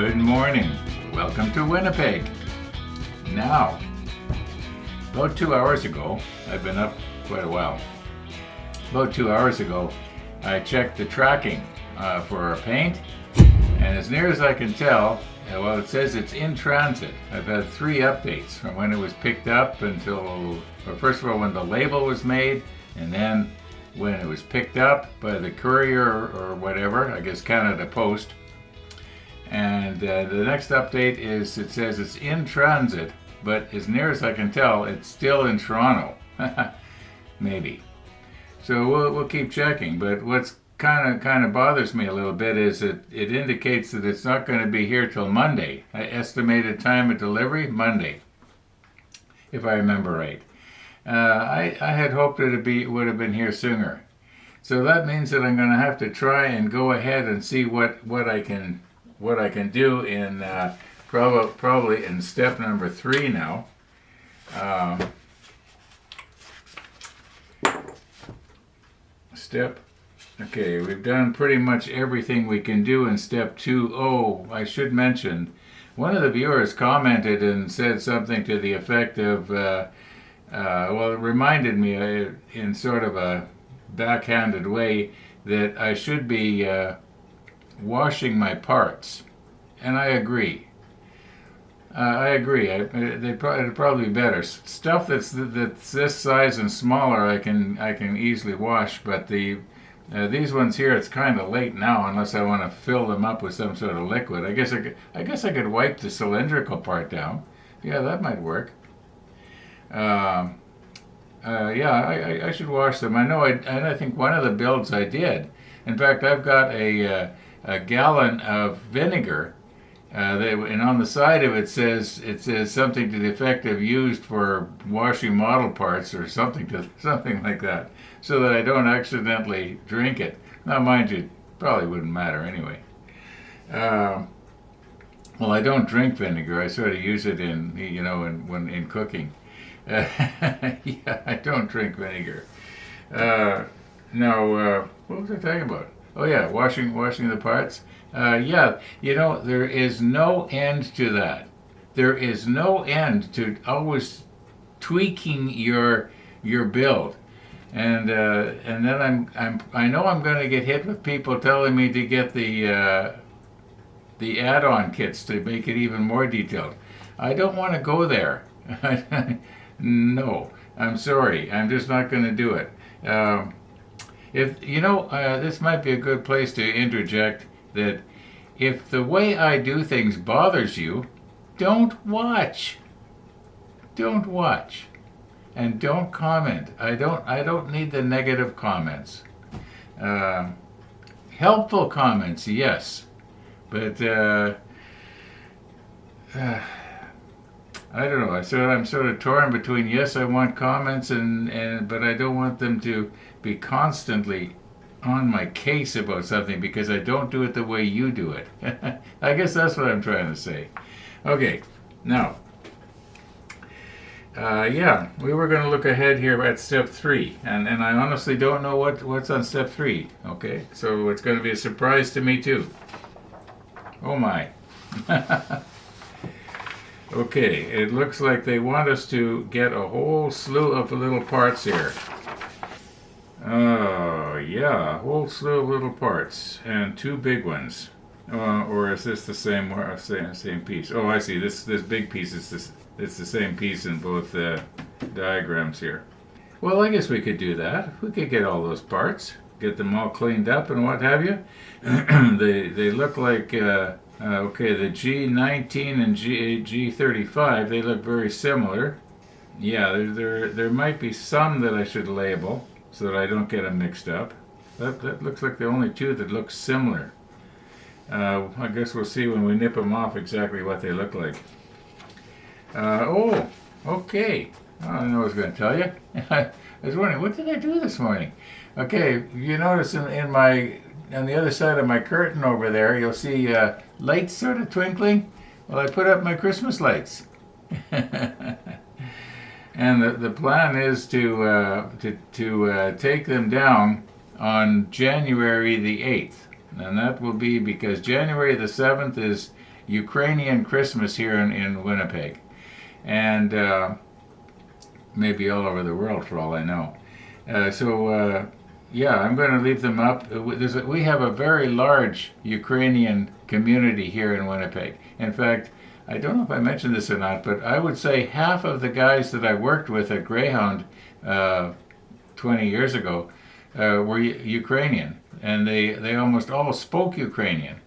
Good morning. Welcome to Winnipeg. Now, about 2 hours ago, I've been up quite a while. About 2 hours ago, I checked the tracking for our paint, and as near as I can tell, well, it says it's in transit. I've had 3 updates from when it was picked up until, well, first of all, when the label was made, and then when it was picked up by the courier or whatever, I guess Canada Post. And the next update is, it says it's in transit, but as near as I can tell, it's still in Toronto. Maybe. So we'll keep checking. But what's kind of bothers me a little bit is that it indicates that it's not going to be here till Monday. Estimated time of delivery, Monday, if I remember right. I had hoped it would have been here sooner. So that means that I'm going to have to try and go ahead and see what I can do in probably in step number 3 now. Okay, we've done pretty much everything we can do in step 2. Oh, I should mention, one of the viewers commented and said something to the effect of, well, it reminded me in sort of a backhanded way that I should be washing my parts, and I agree. It'd probably be better. Stuff that's this size and smaller, I can easily wash, but these ones here, it's kind of late now unless I want to fill them up with some sort of liquid. I guess I could wipe the cylindrical part down. Yeah, that might work. Yeah, I should wash them. I think one of the builds I did. In fact, I've got a gallon of vinegar, and on the side of it says something to the effect of used for washing model parts or something like that, so that I don't accidentally drink it. Now, mind you, it probably wouldn't matter anyway. Well, I don't drink vinegar. I sort of use it in cooking. Yeah, I don't drink vinegar. Now, what was I talking about? Oh yeah, washing the parts. Yeah, there is no end to that. There is no end to always tweaking your build, and then I know I'm going to get hit with people telling me to get the add-on kits to make it even more detailed. I don't want to go there. No, I'm sorry. I'm just not going to do it. This might be a good place to interject that if the way I do things bothers you, don't watch. Don't watch. And don't comment. I don't need the negative comments. Helpful comments, yes. But I don't know. I'm sort of torn between, yes, I want comments, but I don't want them to be constantly on my case about something because I don't do it the way you do it. I guess that's what I'm trying to say. Okay, now, yeah, we were going to look ahead here at step 3, and I honestly don't know what's on step 3. Okay, so it's going to be a surprise to me too. Oh my. Okay, it looks like they want us to get a whole slew of little parts here. Oh, yeah, a whole slew of little parts, and 2 big ones. Or is this the same piece? Oh, I see. This big piece it's the same piece in both diagrams here. Well, I guess we could do that. We could get all those parts, get them all cleaned up and what have you. They look like okay, the G19 and G35, they look very similar. Yeah, there might be some that I should label so that I don't get them mixed up. That looks like the only 2 that look similar. I guess we'll see when we nip them off exactly what they look like. Oh, okay. I don't know what I was going to tell you. I was wondering, what did I do this morning? Okay, you notice on the other side of my curtain over there, you'll see lights sort of twinkling. Well, I put up my Christmas lights. And the plan is to take them down on January the 8th. And that will be because January the 7th Ukrainian Christmas here in Winnipeg, and maybe all over the world for all I know. Yeah, I'm going to leave them up. We have a very large Ukrainian community here in Winnipeg. In fact, I don't know if I mentioned this or not, but I would say half of the guys that I worked with at Greyhound 20 years ago were Ukrainian, and they almost all spoke Ukrainian.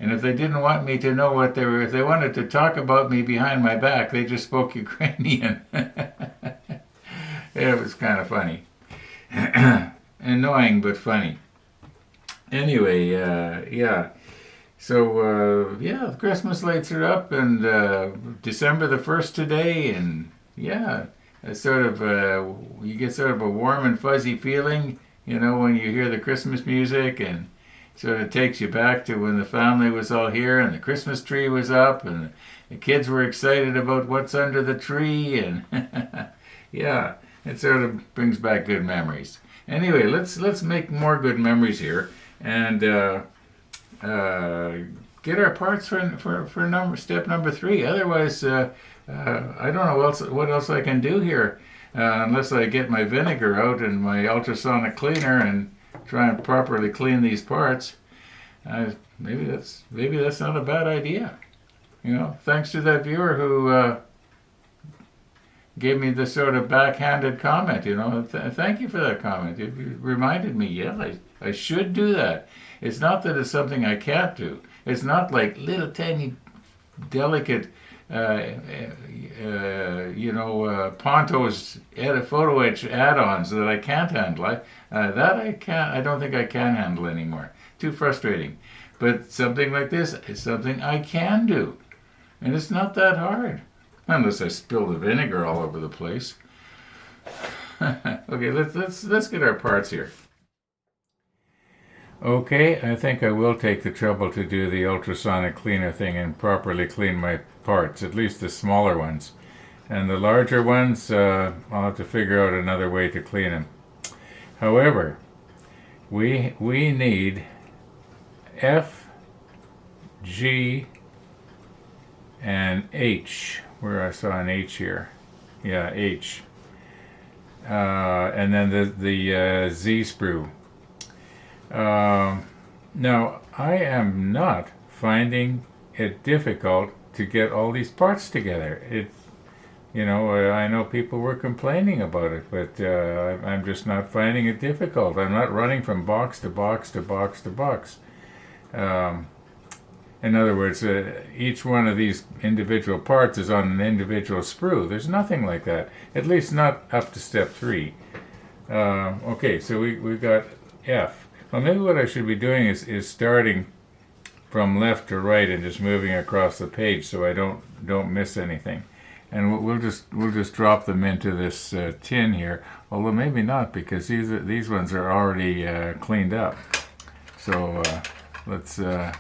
And if they didn't want me to know what they were, if they wanted to talk about me behind my back, they just spoke Ukrainian. It was kind of funny. Annoying, but funny. Anyway, yeah. So, yeah, Christmas lights are up, and December the 1st today, and yeah, it's sort of, you get sort of a warm and fuzzy feeling, you know, when you hear the Christmas music, and sort of takes you back to when the family was all here, and the Christmas tree was up, and the kids were excited about what's under the tree, and yeah, it sort of brings back good memories. Anyway, let's make more good memories here, and get our parts for step number 3. Otherwise, I don't know what else I can do here, unless I get my vinegar out and my ultrasonic cleaner and try and properly clean these parts. Maybe that's not a bad idea. You know, thanks to that viewer who gave me this sort of backhanded comment, you know. Thank you for that comment. It reminded me, yeah, I should do that. It's not that it's something I can't do. It's not like little tiny, delicate, Ponto's photo etch add-ons that I can't handle. I don't think I can handle anymore. Too frustrating. But something like this is something I can do. And it's not that hard. Unless I spill the vinegar all over the place. Okay, let's get our parts here. Okay, I think I will take the trouble to do the ultrasonic cleaner thing and properly clean my parts, at least the smaller ones. And the larger ones, I'll have to figure out another way to clean them. However, we need F, G, and H, where I saw an H here. Yeah, H. And then the Z sprue. Now, I am not finding it difficult to get all these parts together. I know people were complaining about it, but I'm just not finding it difficult. I'm not running from box to box to box to box. In other words, each one of these individual parts is on an individual sprue. There's nothing like that, at least not up to step 3. Okay, so we've got F. Well, maybe what I should be doing is starting from left to right and just moving across the page so I don't miss anything. And we'll just drop them into this tin here, although maybe not, because these ones are already cleaned up. So let's put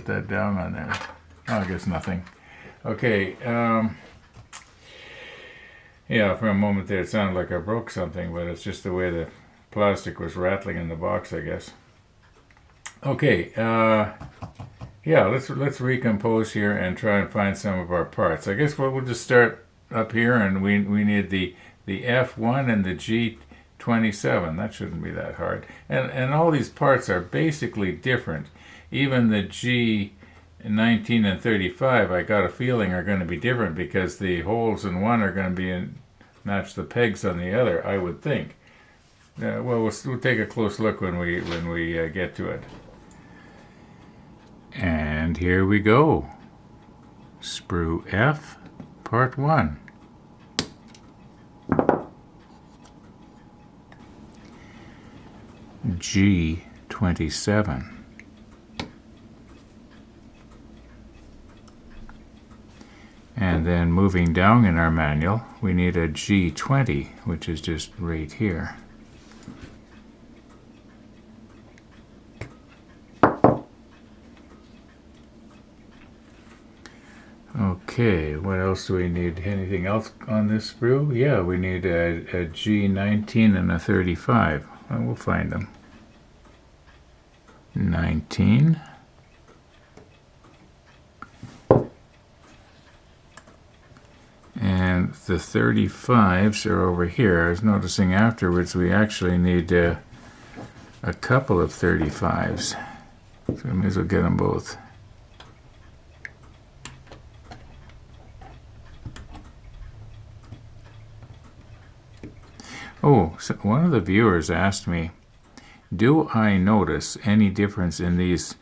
that down on there. Oh, I guess nothing. Okay. Yeah, for a moment there it sounded like I broke something, but it's just the way the plastic was rattling in the box, I guess. Okay, yeah, let's recompose here and try and find some of our parts. I guess we'll just start up here, and we need the F1 and the G27. That shouldn't be that hard. And all these parts are basically different. Even the G19 and 35, I got a feeling, are going to be different because the holes in one are going to match the pegs on the other, I would think. We'll take a close look when we get to it. And here we go. Sprue F, part 1. G27. And then moving down in our manual, we need a G20, which is just right here. Okay, what else do we need? Anything else on this sprue? Yeah, we need a G19 and a 35. Well, we'll find them. 19 the 35s are over here. I was noticing afterwards we actually need a couple of 35s. So I may as well get them both. Oh, so one of the viewers asked me, do I notice any difference in these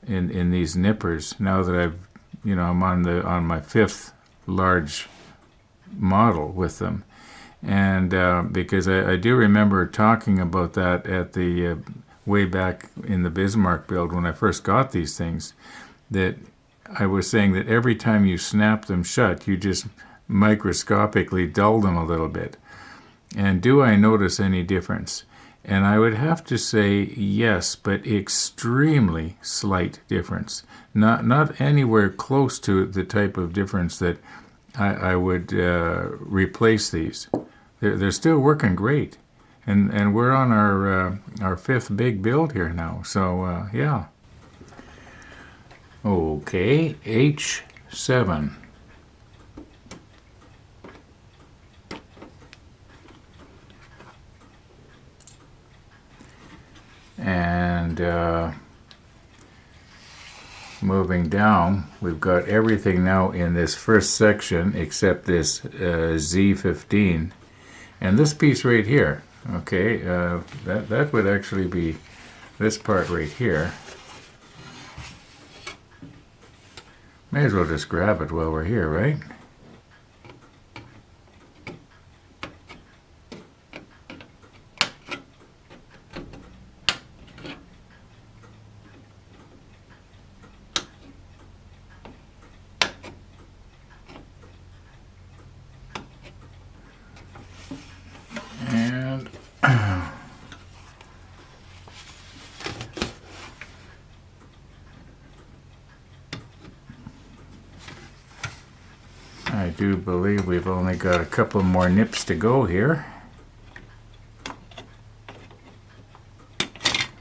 these nippers now that I'm on my 5th large model with them? And because I do remember talking about that at the way back in the Bismarck build when I first got these things, that I was saying that every time you snap them shut, you just microscopically dull them a little bit. And do I notice any difference? And I would have to say yes, but extremely slight difference. Not anywhere close to the type of difference that I would replace these. They're still working great. And we're on our 5th big build here now. So, yeah. Okay, H7. And moving down, we've got everything now in this first section except this Z15. And this piece right here, okay, that would actually be this part right here. May as well just grab it while we're here, right? And I do believe we've only got a couple more nips to go here.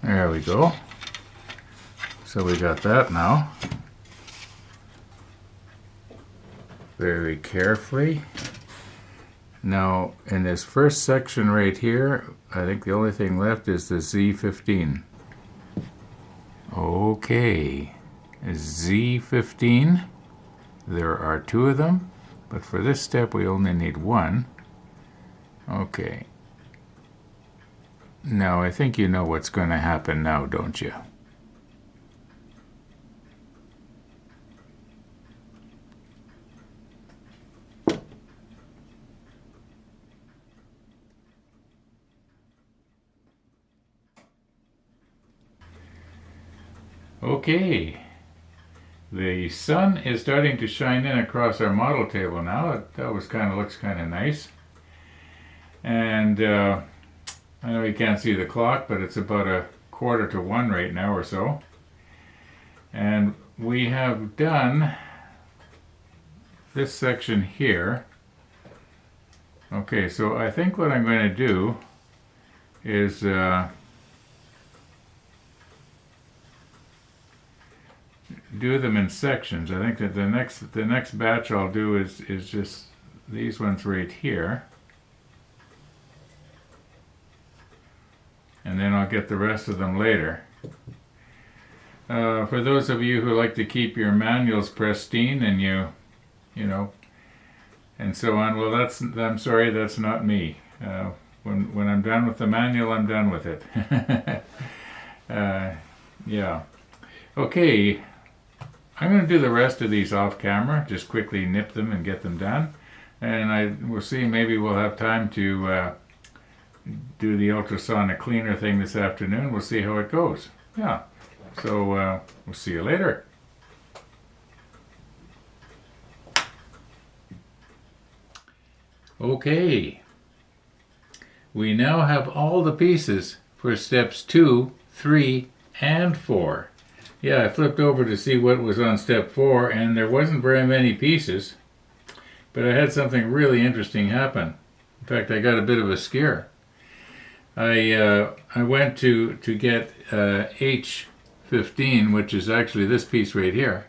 There we go. So we got that now. Very carefully. Now, in this first section right here, I think the only thing left is the Z15. Okay, Z15. There are 2 of them, but for this step we only need 1. Okay. Now, I think you know what's going to happen now, don't you? Okay, the sun is starting to shine in across our model table now. That looks kind of nice. And I know you can't see the clock, but it's about 1:45 right now or so. And we have done this section here. Okay, so I think what I'm going to do is do them in sections. I think that the next batch I'll do is just these ones right here, and then I'll get the rest of them later. For those of you who like to keep your manuals pristine and you know, and so on, well, I'm sorry, that's not me. When I'm done with the manual, I'm done with it. Yeah. Okay. I'm going to do the rest of these off camera, just quickly nip them and get them done. And we'll see, maybe we'll have time to do the ultrasonic cleaner thing this afternoon. We'll see how it goes. Yeah, so we'll see you later. Okay, we now have all the pieces for steps 2, 3, and 4. Yeah, I flipped over to see what was on step 4, and there wasn't very many pieces, but I had something really interesting happen. In fact, I got a bit of a scare. I went to get H15, which is actually this piece right here,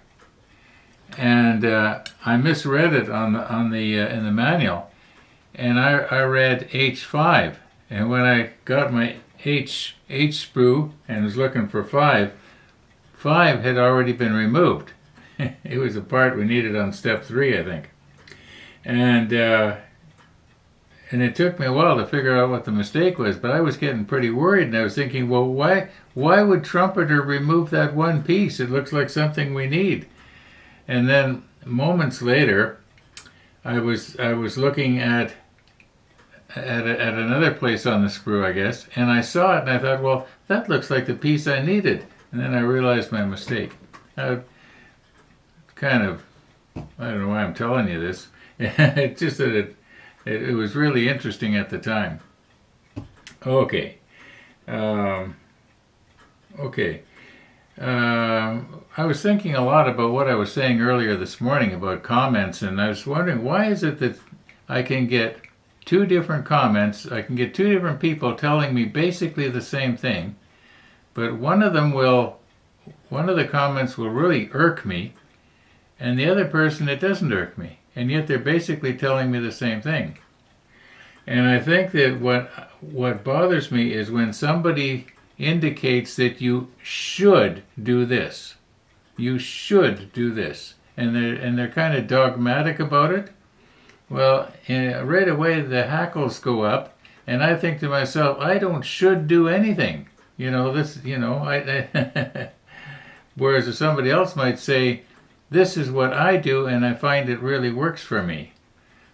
and I misread it in the manual, and I read H5. And when I got my H sprue and was looking for 5, 5 had already been removed. It was a part we needed on step 3, I think. And it took me a while to figure out what the mistake was, but I was getting pretty worried, and I was thinking, well, why would Trumpeter remove that one piece? It looks like something we need. And then moments later, I was looking at another place on the sprue, I guess, and I saw it, and I thought, well, that looks like the piece I needed. And then I realized my mistake. I don't know why I'm telling you this. It's just that it was really interesting at the time. Okay. I was thinking a lot about what I was saying earlier this morning about comments, and I was wondering, why is it that I can get 2 different comments, I can get 2 different people telling me basically the same thing, but one of the comments will really irk me, and the other person, it doesn't irk me, and yet they're basically telling me the same thing. And I think that what bothers me is when somebody indicates that you should do this. You should do this. And they're kind of dogmatic about it. Well, right away the hackles go up, and I think to myself, I don't should do anything. Whereas if somebody else might say, this is what I do, and I find it really works for me.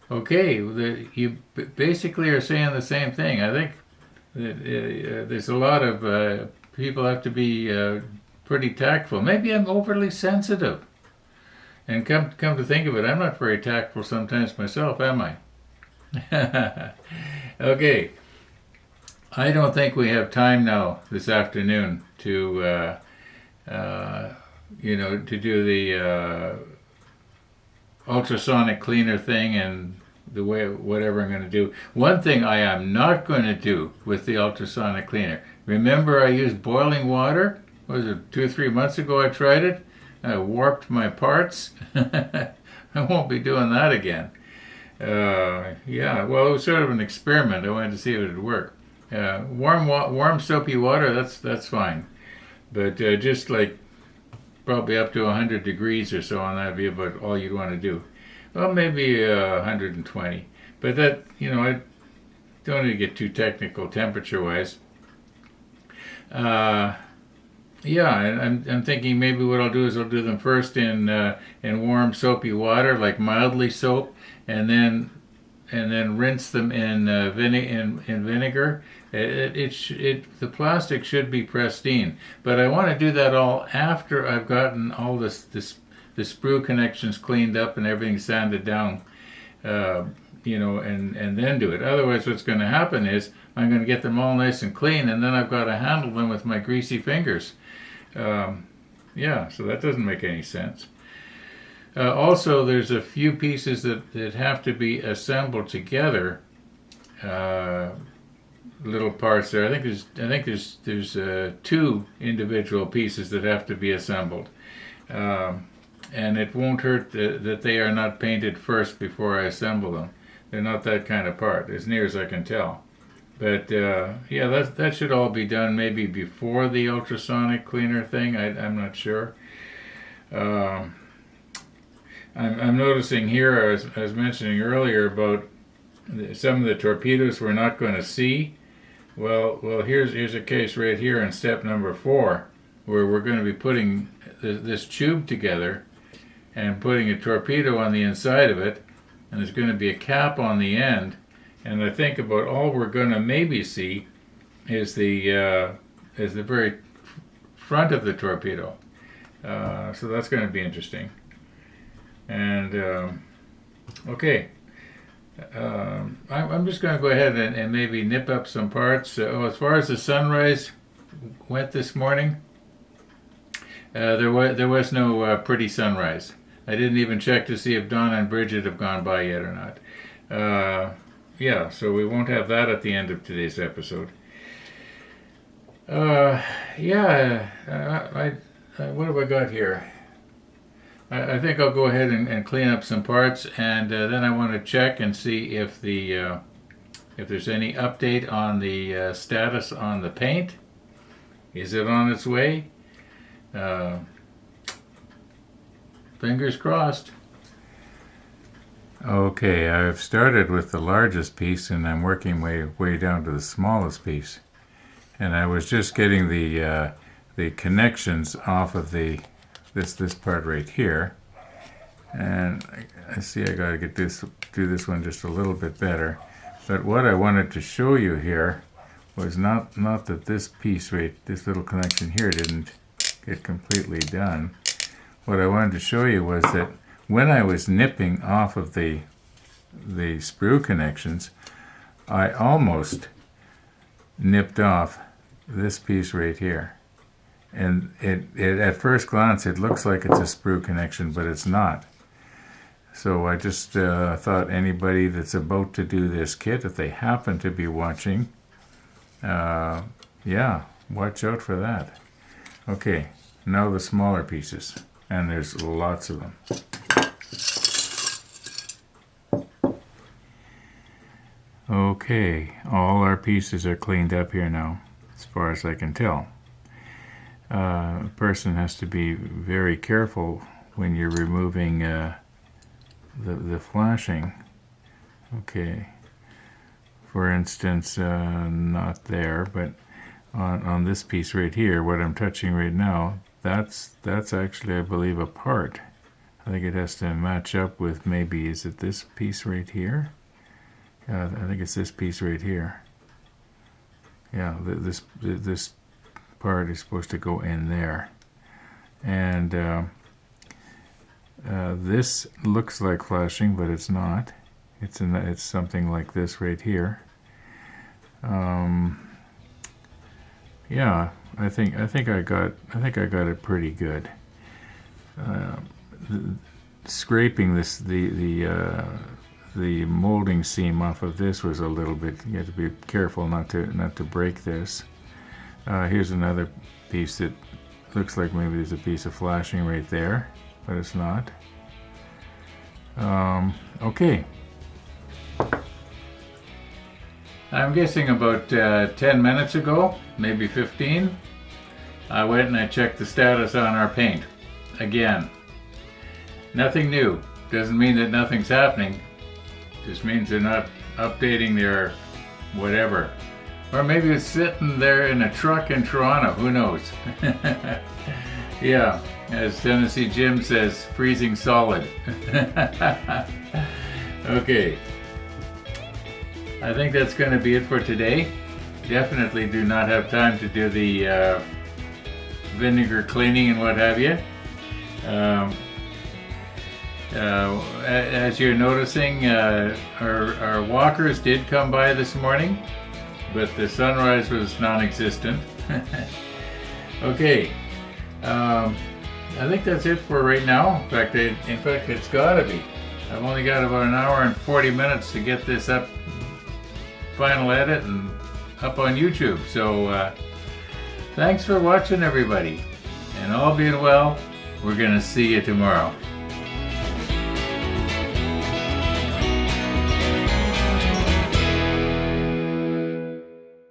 Okay, you basically are saying the same thing. I think that, there's a lot of people have to be pretty tactful. Maybe I'm overly sensitive. And come to think of it, I'm not very tactful sometimes myself, am I? Okay. I don't think we have time now this afternoon to do the ultrasonic cleaner thing and whatever I'm going to do. One thing I am not going to do with the ultrasonic cleaner. Remember I used boiling water? Was it 2 or 3 months ago I tried it? I warped my parts. I won't be doing that again. Well, it was sort of an experiment. I wanted to see if it would work. Warm soapy water, that's fine. But just like probably up to 100 degrees or so, and that'd be about all you'd want to do. Well, maybe 120. But that, I don't need to get too technical temperature-wise. I'm thinking maybe what I'll do is I'll do them first in warm soapy water, like mildly soap, and then rinse them in vinegar. The plastic should be pristine, but I want to do that all after I've gotten all the sprue connections cleaned up and everything sanded down, and then do it. Otherwise, what's going to happen is I'm going to get them all nice and clean, and then I've got to handle them with my greasy fingers. So that doesn't make any sense. Also, there's a few pieces that have to be assembled together. Little parts there. I think there's 2 individual pieces that have to be assembled, and it won't hurt that they are not painted first before I assemble them. They're not that kind of part, as near as I can tell. But that should all be done maybe before the ultrasonic cleaner thing. I'm not sure. I'm noticing here, I was mentioning earlier about some of the torpedoes we're not going to see. Well, here's a case right here in step number 4, where we're going to be putting this tube together and putting a torpedo on the inside of it, and there's going to be a cap on the end. And I think about all we're going to maybe see is the very front of the torpedo. So that's going to be interesting. And okay. I'm just going to go ahead and maybe nip up some parts. As far as the sunrise went this morning, there was no pretty sunrise. I didn't even check to see if Donna and Bridget have gone by yet or not. So we won't have that at the end of today's episode. What have I got here? I think I'll go ahead and clean up some parts, and then I want to check and see if if there's any update on the status on the paint. Is it on its way? Fingers crossed. Okay, I've started with the largest piece and I'm working way down to the smallest piece. And I was just getting the connections off of this part right here. And I see I gotta do this one just a little bit better. But what I wanted to show you here was not that this piece this little connection here didn't get completely done. What I wanted to show you was that when I was nipping off of the sprue connections, I almost nipped off this piece right here. And it at first glance it looks like it's a sprue connection, but it's not. So I just thought anybody that's about to do this kit, if they happen to be watching, yeah, watch out for that. Okay, now the smaller pieces, and there's lots of them. Okay, all our pieces are cleaned up here now, as far as I can tell. A person has to be very careful when you're removing the flashing. Okay, for instance, not there, but on this piece right here, what I'm touching right now, that's actually, I believe, a part. I think it has to match up with, maybe, is it this piece right here? Yeah, I think it's this piece right here. Yeah, this part is supposed to go in there. And this looks like flashing, but it's not. It's something like this right here. Yeah, I think I got it pretty good. Scraping the molding seam off of this was a little bit. You have to be careful not to break this. Here's another piece that looks like maybe there's a piece of flashing right there, but it's not. Okay. I'm guessing about 10 minutes ago, maybe 15, I went and I checked the status on our paint. Again, nothing new. Doesn't mean that nothing's happening. Just means they're not updating their whatever. Or maybe it's sitting there in a truck in Toronto, who knows? Yeah, as Tennessee Jim says, freezing solid. Okay, I think that's going to be it for today. Definitely do not have time to do the vinegar cleaning and what have you. As you're noticing, our walkers did come by this morning, but the sunrise was non-existent. Okay, I think that's it for right now. In fact, it's gotta be. I've only got about an hour and 40 minutes to get this up, final edit, and up on YouTube. So thanks for watching, everybody, and all being well, we're gonna see you tomorrow.